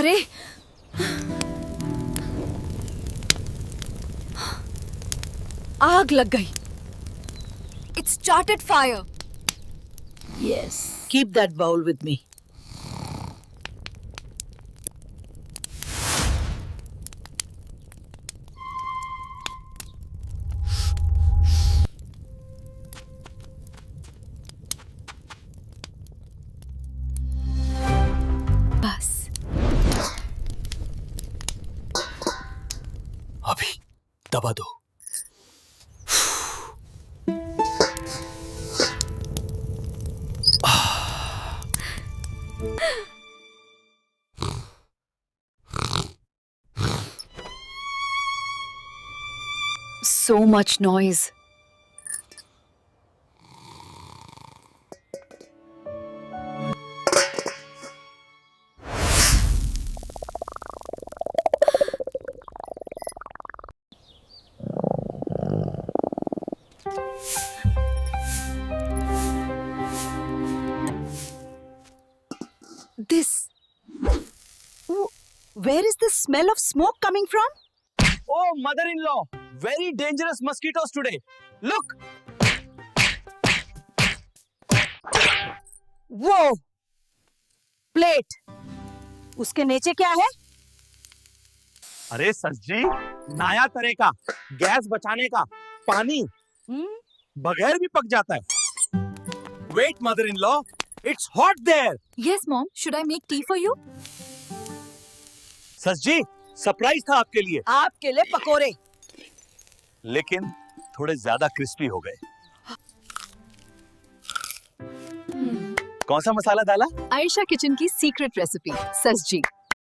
अरे आग लग गई। It started fire. Yes. Keep that bowl with me. बस अभी दबा दो। so much noise. This. Where is the smell of smoke coming from? Oh, mother-in-law, very dangerous mosquitoes today. Look. वो plate, उसके नीचे क्या है? अरे सस जी, नया तरह का गैस बचाने का पानी बगैर भी पक जाता है। Wait, mother-in-law, it's hot there. Yes, Mom. Should I make tea for you? सस जी, सरप्राइज था आपके लिए, आपके लिए पकोड़े। लेकिन थोड़े ज्यादा क्रिस्पी हो गए। कौन सा मसाला डाला? आयशा किचन की सीक्रेट रेसिपी सस जी।